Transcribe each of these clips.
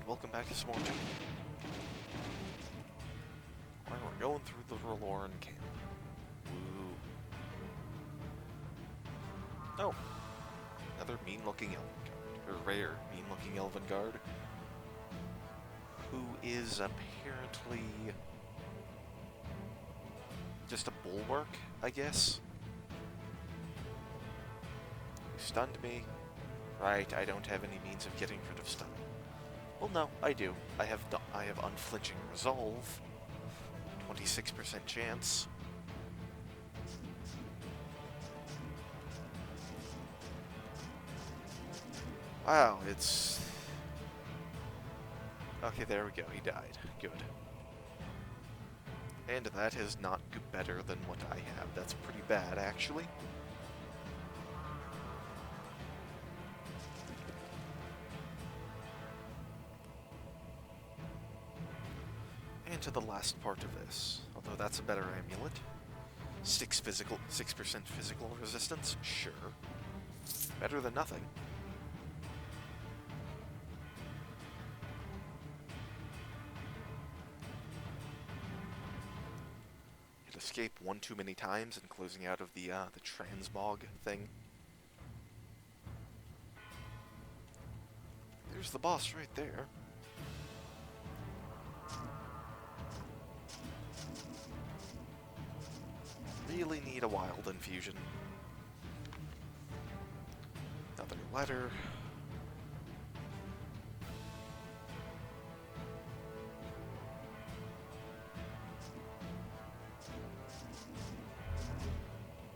welcome back to some more. Alright, we're going through the Roloran camp. Woo. Oh, another mean-looking elven guard, or rare mean-looking elven guard, who is apparently just a bulwark, I guess. You stunned me. Right, I don't have any means of getting rid of stunning. Well, no, I do. I have unflinching resolve. 26% chance. Wow, it's... Okay, there we go, he died. Good. And that is not better than what I have. That's pretty bad, actually. And to the last part of this, although that's a better amulet. 6% physical resistance? Sure. Better than nothing. Hit escape one too many times and closing out of the transmog thing. There's the boss right there. Really need a wild infusion. Another letter.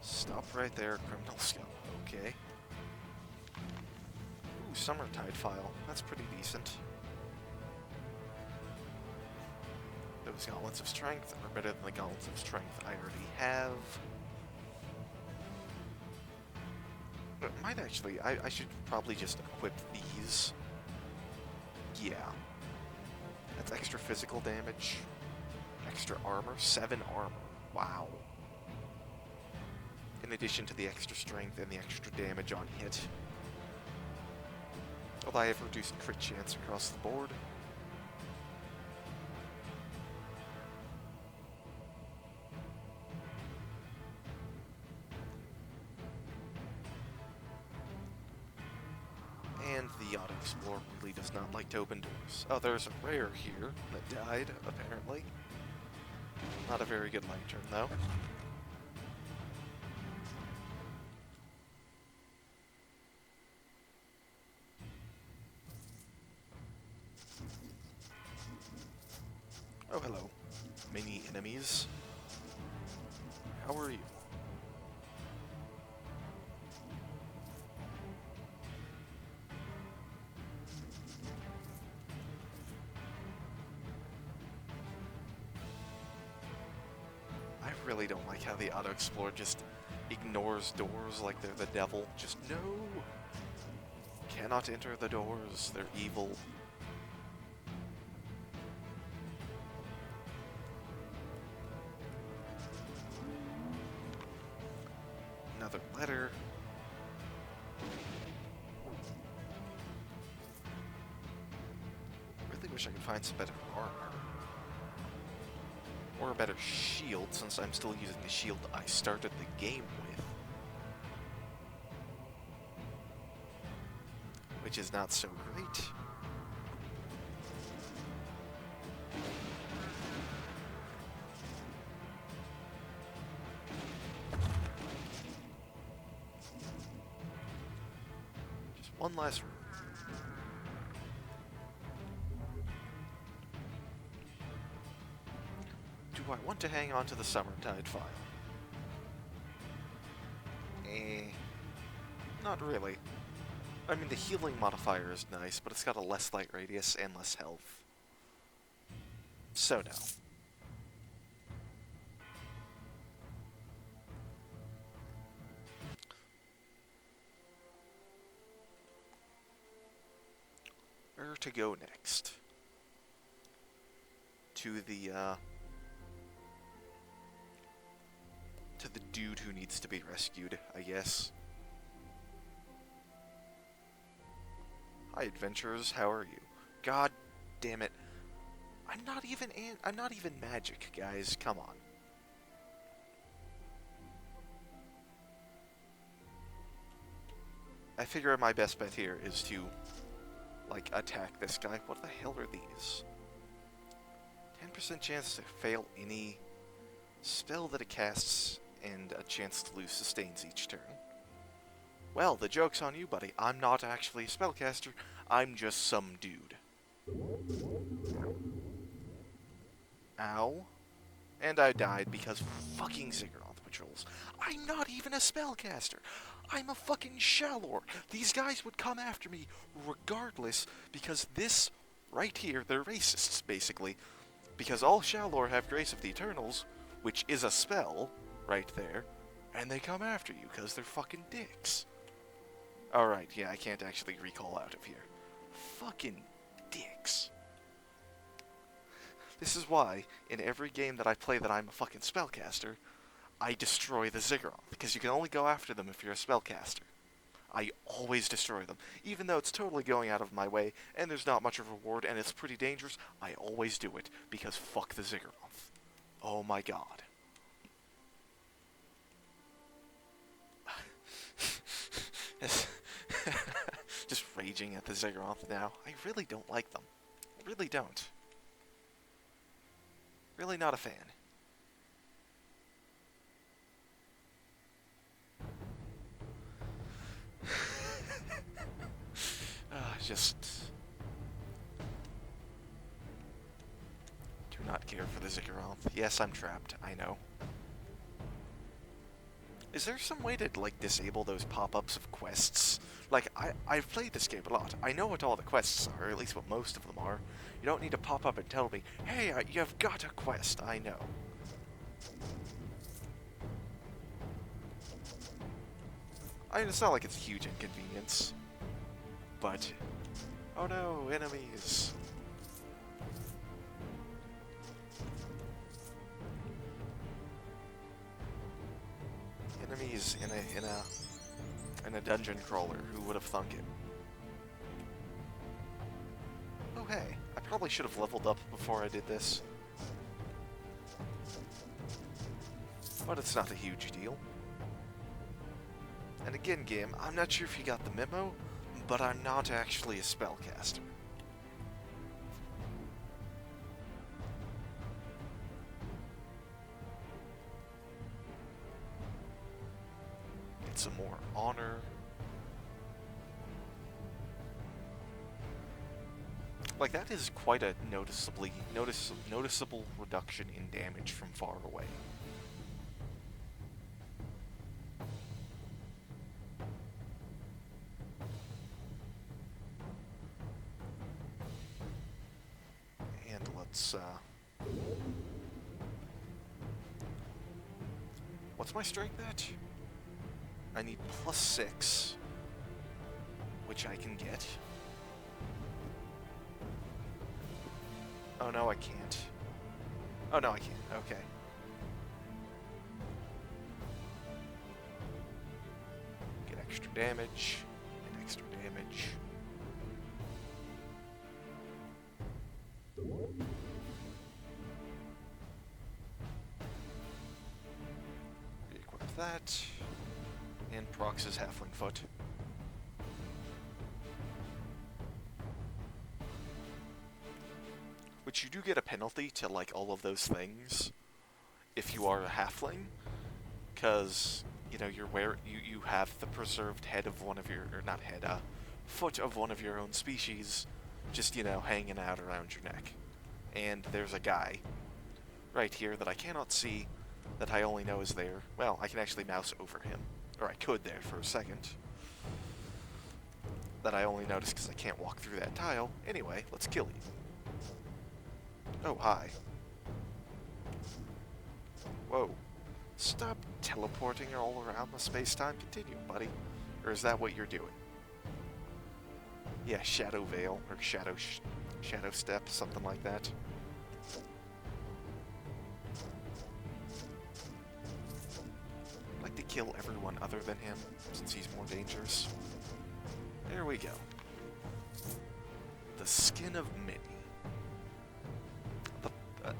Stop right there, criminal scum. Okay. Ooh, Summertide file. That's pretty decent. Those Gauntlets of Strength are better than the Gauntlets of Strength I already have. But might actually, I should probably just equip these. Yeah. That's extra physical damage. Extra armor. 7 armor. Wow. In addition to the extra strength and the extra damage on hit. Although I have reduced crit chance across the board. And the Auto-Explorer really does not like to open doors. Oh, there's a rare here that died, apparently. Not a very good lantern, though. Oh, hello. Many enemies. How are you? I really don't like how the Auto-Explorer just ignores doors like they're the devil. Just no! Cannot enter the doors. They're evil. Another letter. Really wish I could find some better armor. Or a better shield, since I'm still using the shield I started the game with. Which is not so great. Just one last room. Do I want to hang on to the Summertide file? Not really. I mean, the healing modifier is nice, but it's got a less light radius and less health. So no. Where to go next? To the dude who needs to be rescued, I guess. Hi, adventurers, how are you? God damn it. I'm not even magic, guys. Come on. I figure my best bet here is to, like, attack this guy. What the hell are these? 10% chance to fail any spell that it casts, and a chance to lose sustains each turn. Well, the joke's on you, buddy. I'm not actually a spellcaster. I'm just some dude. Ow. And I died because fucking Ziggurat patrols. I'm not even a spellcaster. I'm a fucking Shalor. These guys would come after me regardless, because this right here, they're racists, basically. Because all Shalor have Grace of the Eternals, which is a spell, right there, and they come after you because they're fucking dicks. Alright, yeah, I can't actually recall out of here. Fucking dicks. This is why, in every game that I play that I'm a fucking spellcaster, I destroy the Ziggurat, because you can only go after them if you're a spellcaster. I always destroy them. Even though it's totally going out of my way, and there's not much of a reward, and it's pretty dangerous, I always do it, because fuck the Ziggurat. Oh my god. Just raging at the Ziggurat now. I really don't like them. Really don't. Really not a fan. Just do not care for the Ziggurat. Yes, I'm trapped. I know. Is there some way to, like, disable those pop-ups of quests? Like, I've played this game a lot. I know what all the quests are, or at least what most of them are. You don't need to pop up and tell me, hey, you've got a quest. I know. I mean, it's not like it's a huge inconvenience. But, oh no, enemies. Enemies in a dungeon crawler. Who would have thunk it? Oh hey, I probably should have leveled up before I did this. But it's not a huge deal. And again, game, I'm not sure if you got the memo, but I'm not actually a spellcaster. Get some more honor. Like, that is quite a noticeable reduction in damage from far away. And let's, what's my strike bet? I need +6, which I can get. Oh no, I can't. Oh no, I can't. Okay. Get extra damage, and extra damage. Re-equip that. And Prox's Halfling Foot. Which you do get a penalty to, like, all of those things if you are a halfling, because, you know, you have the preserved head of one of your, or not head, foot of one of your own species, just, you know, hanging out around your neck. And there's a guy right here that I cannot see, that I only know is there. Well, I can actually mouse over him, or I could there for a second. That I only noticed because I can't walk through that tile. Anyway, let's kill you. Oh, hi. Whoa. Stop teleporting all around the space-time continuum, buddy. Or is that what you're doing? Yeah, Shadow Veil, or Shadow Step, something like that. I'd like to kill everyone other than him, since he's more dangerous. There we go. The Skin of Minnie.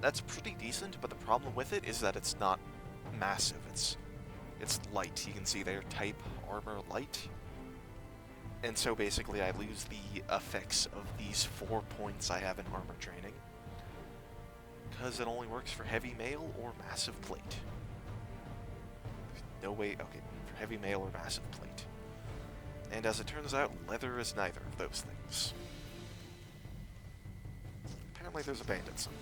That's pretty decent, but the problem with it is that it's not massive. It's light. You can see there, type armor light. And so basically I lose the effects of these 4 points I have in armor training, because it only works for heavy mail or massive plate. There's no way, okay, for heavy mail or massive plate. And as it turns out, leather is neither of those things. Apparently there's a bandit somewhere.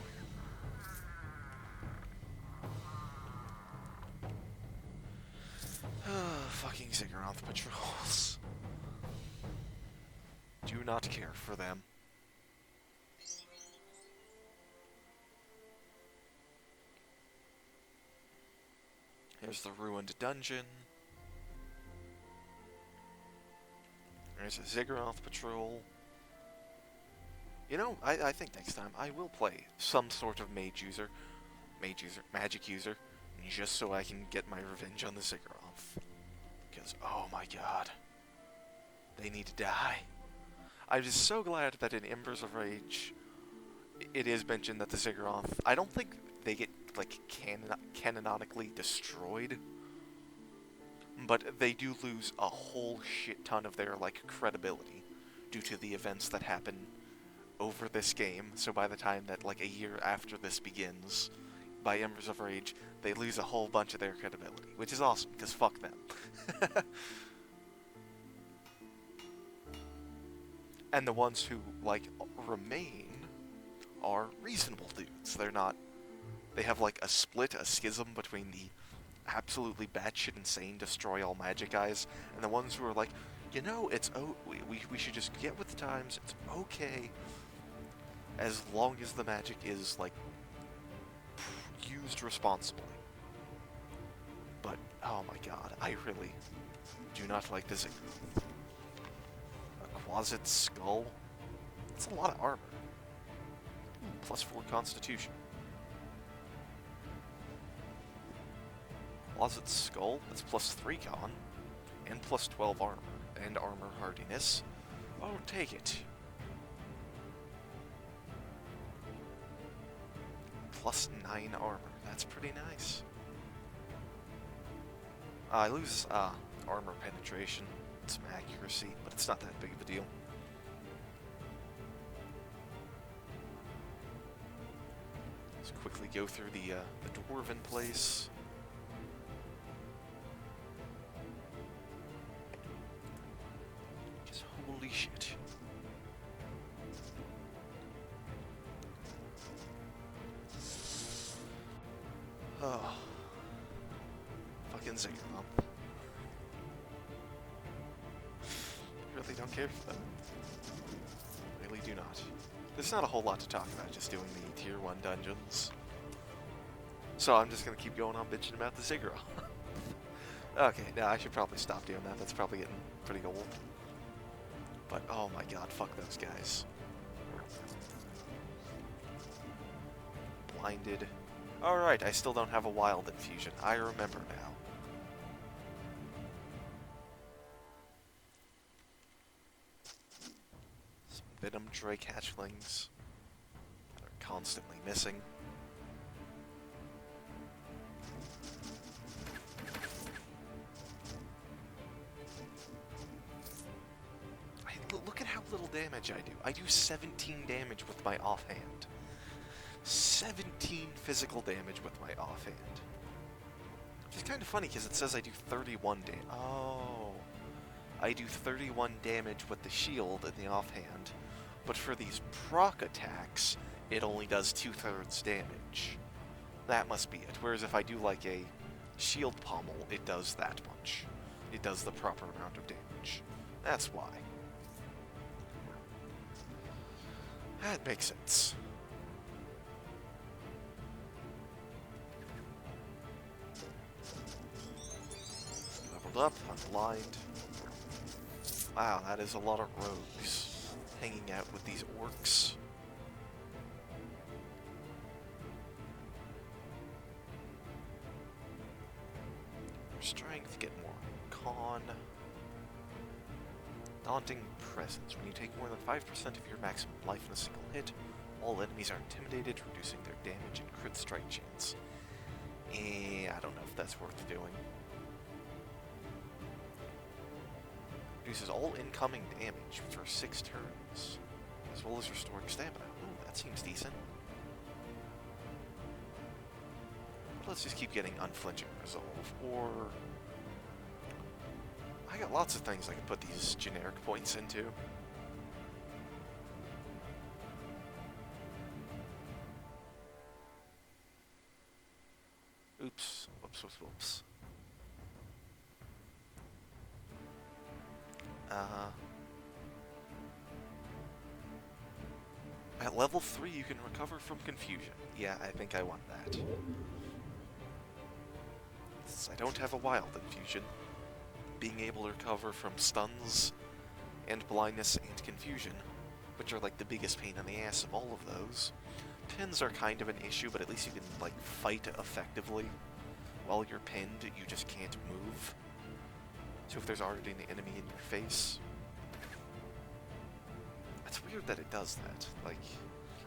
Fucking Ziggurat patrols. Do not care for them. Here's the ruined dungeon. There's a Ziggurat patrol. You know, I think next time I will play some sort of magic user, just so I can get my revenge on the Ziggurat. Because, oh my god, they need to die. I'm just so glad that in Embers of Rage, it is mentioned that the Ziggurat, I don't think they get, like, canonically destroyed, but they do lose a whole shit ton of their, like, credibility due to the events that happen over this game. So by the time that, like, a year after this begins, by Embers of Rage, they lose a whole bunch of their credibility, which is awesome, because fuck them. And the ones who, like, remain are reasonable dudes. They're not... They have, like, a schism between the absolutely batshit insane destroy all magic guys, and the ones who are like, you know, it's... we should just get with the times, it's okay, as long as the magic is, like, used responsibly. But, oh my god, I really do not like this. A Quasit Skull? That's a lot of armor. Plus 4 Constitution. Quasit Skull? That's plus 3 Con. And plus 12 armor. And armor hardiness. Oh, take it. Plus 9 armor. That's pretty nice. I lose armor penetration, some accuracy, but it's not that big of a deal. Let's quickly go through the dwarven place. Just holy shit. Oh. Fucking Ziggurat. Really don't care for them. Really do not. There's not a whole lot to talk about just doing the tier 1 dungeons. So I'm just gonna keep going on bitching about the Ziggurat. Okay, now I should probably stop doing that. That's probably getting pretty old. But oh my god, fuck those guys. Blinded. Alright, I still don't have a wild infusion. I remember now. Some Venom Drake hatchlings that are constantly missing. Look at how little damage I do. I do 17 damage with my offhand. 17 physical damage with my offhand. Which is kind of funny because it says I do 31 damage. Oh. I do 31 damage with the shield in the offhand. But for these proc attacks, it only does 2/3 damage. That must be it. Whereas if I do like a shield pommel, it does that much. It does the proper amount of damage. That's why. That makes sense. Leveled up, unblind. Wow, that is a lot of rogues hanging out with these orcs. Strength, get more con. Daunting presence. When you take more than 5% of your maximum life in a single hit, All enemies are intimidated, reducing their damage and crit strike chance. I don't know if that's worth doing. Reduces all incoming damage for 6 turns, as well as restoring stamina. Ooh, that seems decent. But let's just keep getting unflinching resolve, or... I got lots of things I can put these generic points into. Oops. Whoops, whoops, whoops. At level 3, you can recover from confusion. Yeah, I think I want that. Since I don't have a wild infusion, being able to recover from stuns and blindness and confusion, which are like the biggest pain in the ass of all of those. Pins are kind of an issue, but at least you can like fight effectively. While you're pinned, you just can't move. So if there's already an enemy in your face... It's weird that it does that. Like,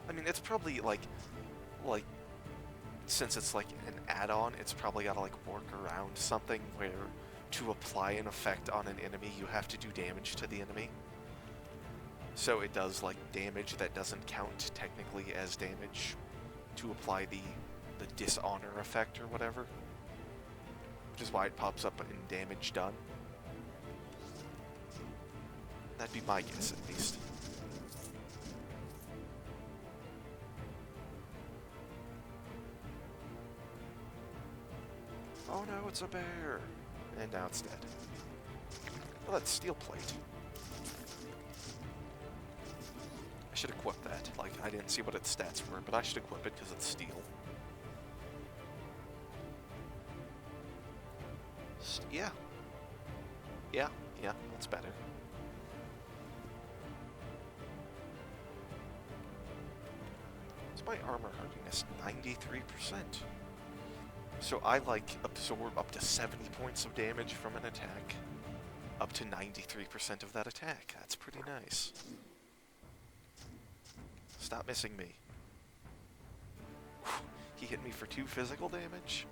I mean, it's probably like, since it's like an add-on, it's probably gotta like work around something where to apply an effect on an enemy, you have to do damage to the enemy. So it does like damage that doesn't count technically as damage to apply the dishonor effect or whatever. Which is why it pops up in damage done. That'd be my guess, at least. Oh no, it's a bear! And now it's dead. Well, that's steel plate. I should equip that. Like, I didn't see what its stats were, but I should equip it because it's steel. Yeah. Yeah, that's better. It's my armor hardiness, 93%. So I, like, absorb up to 70 points of damage from an attack. Up to 93% of that attack. That's pretty nice. Stop missing me. Whew. He hit me for 2 physical damage?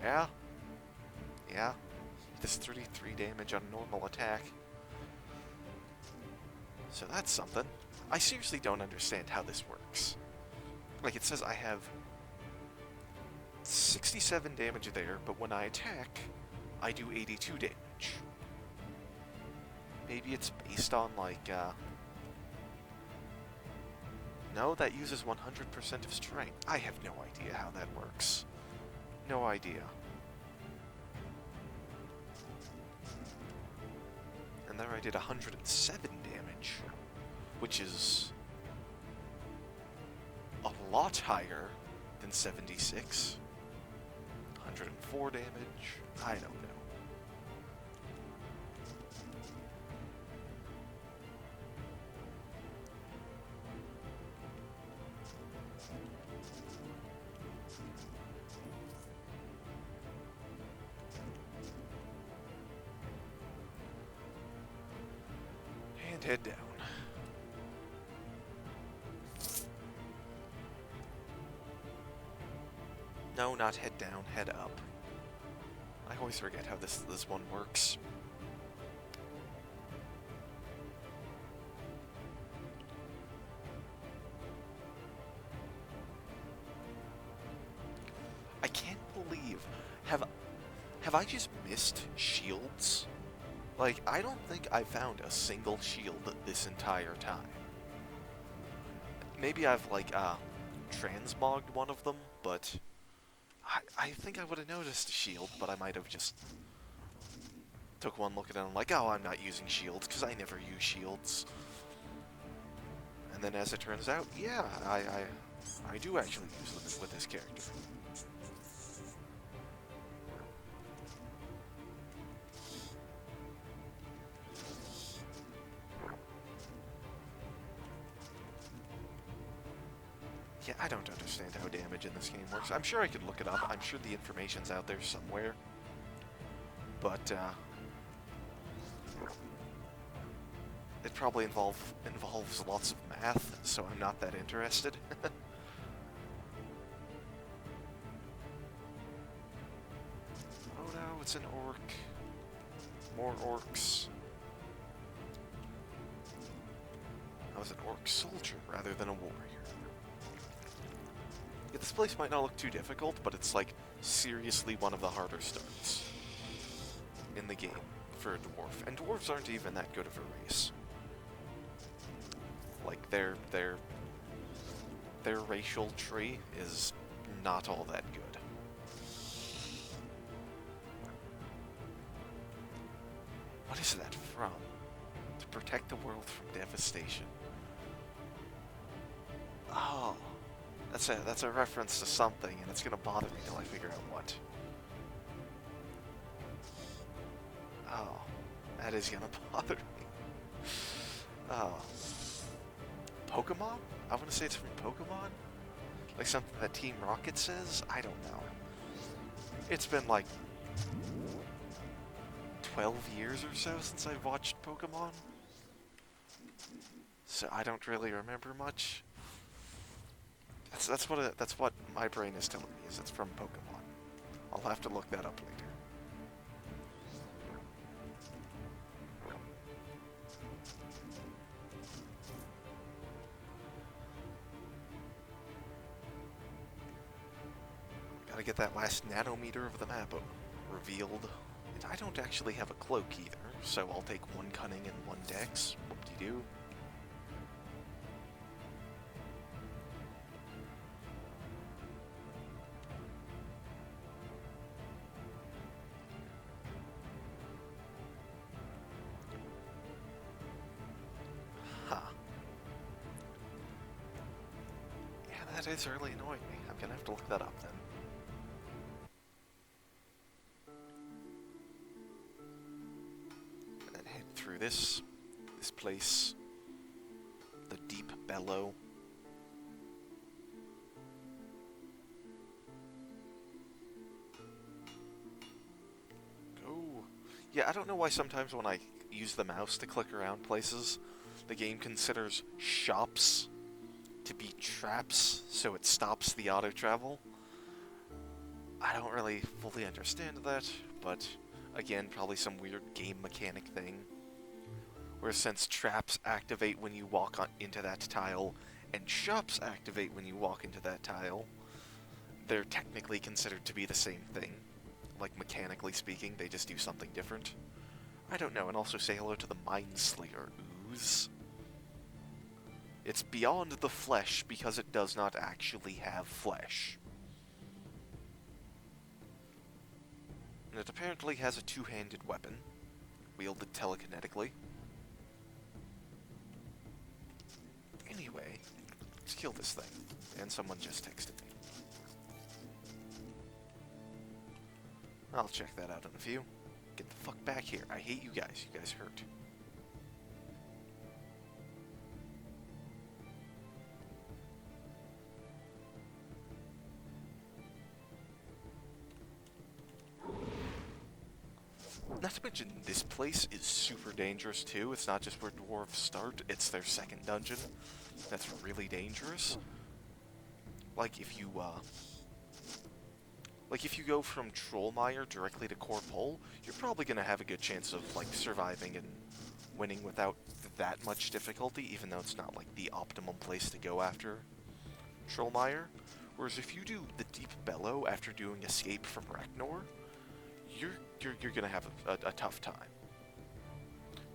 Yeah. Yeah. This 33 damage on a normal attack. So that's something. I seriously don't understand how this works. Like, it says I have 67 damage there, but when I attack, I do 82 damage. Maybe it's based on, like, No, that uses 100% of strength. I have no idea how that works. No idea. And there I did 107 damage, which is a lot higher than 76. 104 damage. I don't know. And head down. No, not head down, head up. I always forget how this one works. I can't believe... Have I just missed shields? Like, I don't think I found a single shield this entire time. Maybe I've, like, transmogged one of them, but... I think I would have noticed a shield, but I might have just took one look at it and I'm like, oh, I'm not using shields, because I never use shields. And then as it turns out, yeah, I do actually use them with this character. Yeah, I don't understand how damage in this game works. I'm sure I could look it up. I'm sure the information's out there somewhere. But, it probably involves lots of math, so I'm not that interested. Oh no, it's an orc. More orcs. I was an orc soldier rather than a warrior. Yeah, this place might not look too difficult, but it's like seriously one of the harder starts in the game for a dwarf. And dwarves aren't even that good of a race. Like their racial tree is not all that good. What is that from? To protect the world from devastation. Oh, that's a reference to something, and it's gonna bother me till I figure out what. Oh, that is gonna bother me. Oh, Pokemon? I want to say it's from Pokemon? Like something that Team Rocket says? I don't know. It's been like 12 years or so since I've watched Pokemon. So I don't really remember much. That's what my brain is telling me, is it's from Pokemon. I'll have to look that up later. Gotta get that last nanometer of the map revealed. And I don't actually have a cloak either, so I'll take one cunning and one dex. Whoop-de-doo. Huh. Yeah, that is really annoying me. I'm gonna have to look that up then. Through this place, the Deep Bellow. Go. Yeah, I don't know why sometimes when I use the mouse to click around places, the game considers shops to be traps, so it stops the auto-travel. I don't really fully understand that, but again, probably some weird game mechanic thing. Where since traps activate when you walk into that tile, and shops activate when you walk into that tile, they're technically considered to be the same thing. Like, mechanically speaking, they just do something different. I don't know, and also say hello to the Mindslayer ooze. It's beyond the flesh because it does not actually have flesh. And it apparently has a two-handed weapon, wielded telekinetically. Anyway, let's kill this thing. And someone just texted me. I'll check that out in a few. Get the fuck back here. I hate you guys. You guys hurt. Not to mention, this place is super dangerous too. It's not just where dwarves start, it's their second dungeon. That's really dangerous. Like if you go from Trollmire directly to Corpole, you're probably gonna have a good chance of like surviving and winning without that much difficulty, even though it's not like the optimum place to go after Trollmire. Whereas if you do the Deep Bellow after doing Escape from Reknor, you're gonna have a tough time.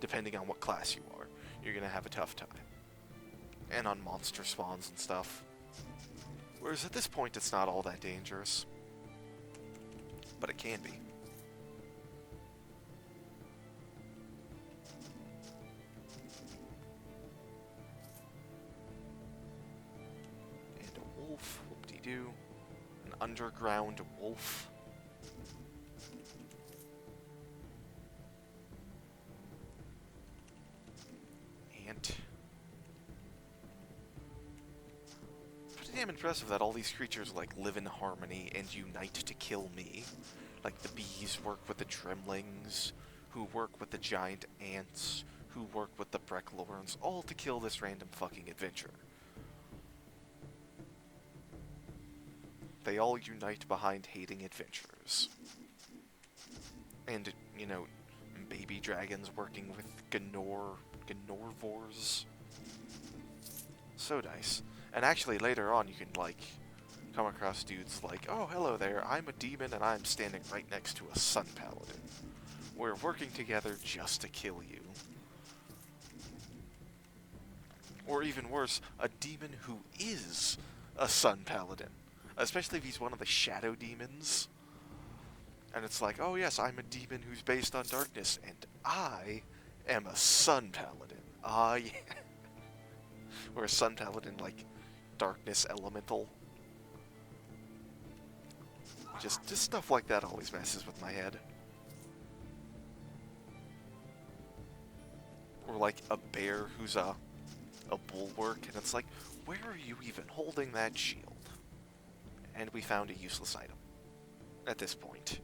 Depending on what class you are, you're gonna have a tough time. And on monster spawns and stuff. Whereas at this point, it's not all that dangerous. But it can be. And a wolf, whoop-de-doo. An underground wolf. Pretty damn impressive that all these creatures like live in harmony and unite to kill me. Like the bees work with the tremlings, who work with the giant ants, who work with the Breck Lorens, all to kill this random fucking adventurer. They all unite behind hating adventurers. And, you know, baby dragons working with Gnorvors. So nice. And actually, later on, you can, like, come across dudes like, oh, hello there, I'm a demon and I'm standing right next to a Sun Paladin. We're working together just to kill you. Or even worse, a demon who is a Sun Paladin. Especially if he's one of the shadow demons. And it's like, oh yes, I'm a demon who's based on darkness, and I am a Sun Paladin. Ah, yeah. Or a Sun Paladin, like, darkness elemental. Just stuff like that always messes with my head. Or like a bear who's a bulwark, and it's like, where are you even holding that shield? And we found a useless item. At this point.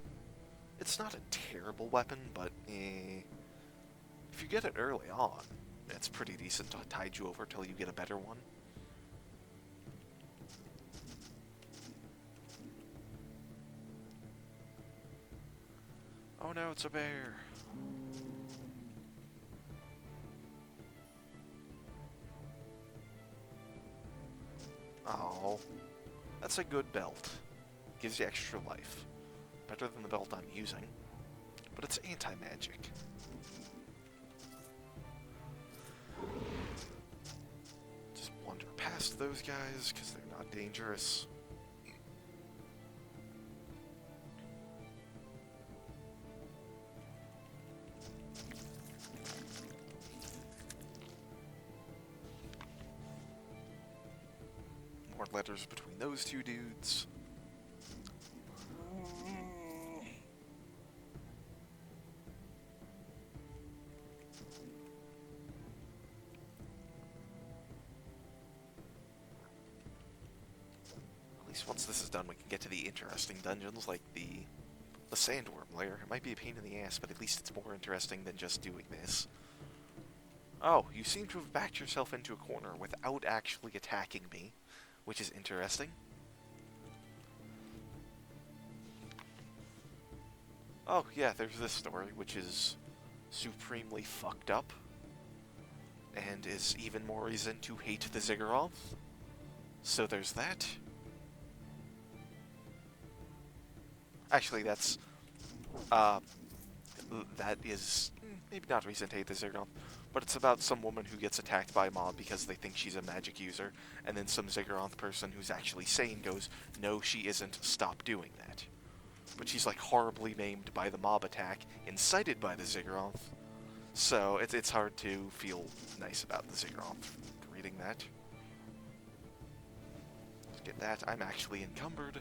It's not a terrible weapon, but if you get it early on, it's pretty decent to tide you over till you get a better one. Oh no, it's a bear. Oh, that's a good belt. Gives you extra life. Better than the belt I'm using. But it's anti-magic. Just wander past those guys, because they're not dangerous. More letters between those two dudes. Once this is done, we can get to the interesting dungeons, like the sandworm lair. It might be a pain in the ass, but at least it's more interesting than just doing this. Oh, you seem to have backed yourself into a corner without actually attacking me, which is interesting. Oh, yeah, there's this story, which is supremely fucked up, and is even more reason to hate the Ziggurat. So there's that. Actually, that is maybe not reason to hate the Ziggurat, but it's about some woman who gets attacked by a mob because they think she's a magic user, and then some Ziggurat person who's actually sane goes, no, she isn't, stop doing that. But she's, like, horribly maimed by the mob attack, incited by the Ziggurat, so it's hard to feel nice about the Ziggurat reading that. Let's get that. I'm actually encumbered.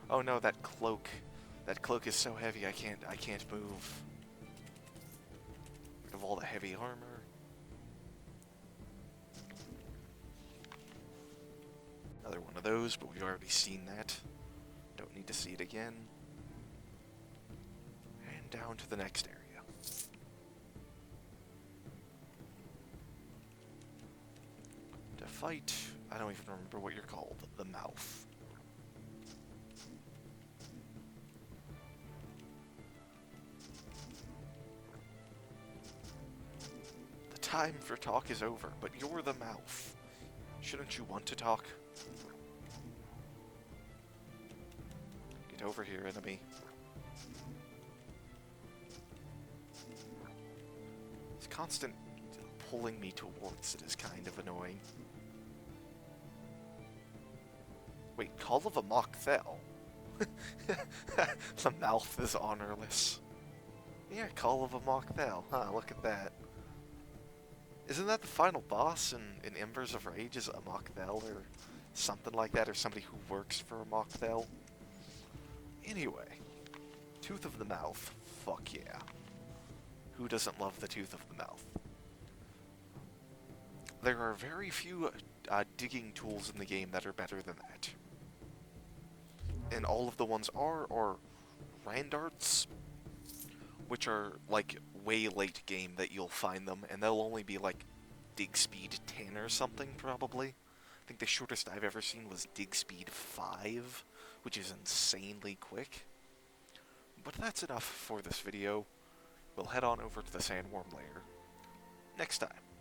Oh no, that cloak is so heavy I can't move. Rid of all the heavy armor. Another one of those, but we've already seen that. Don't need to see it again. And down to the next area. To fight, I don't even remember what you're called, the mouth. The time for talk is over, but you're the mouth. Shouldn't you want to talk? Get over here, enemy. This constant pulling me towards it is kind of annoying. Wait, Call of a Maj'Eyal? The mouth is honorless. Yeah, Call of a Maj'Eyal. Huh, look at that. Isn't that the final boss in Embers of Rage, is a Maj'Eyal or something like that, or somebody who works for a Maj'Eyal? Anyway, Tooth of the Mouth. Fuck yeah. Who doesn't love the Tooth of the Mouth? There are very few digging tools in the game that are better than that. And all of the ones are Randarts, which are, like, way late game that you'll find them, and they'll only be, like, dig speed 10 or something, probably. I think the shortest I've ever seen was dig speed 5, which is insanely quick. But that's enough for this video. We'll head on over to the sandworm lair next time.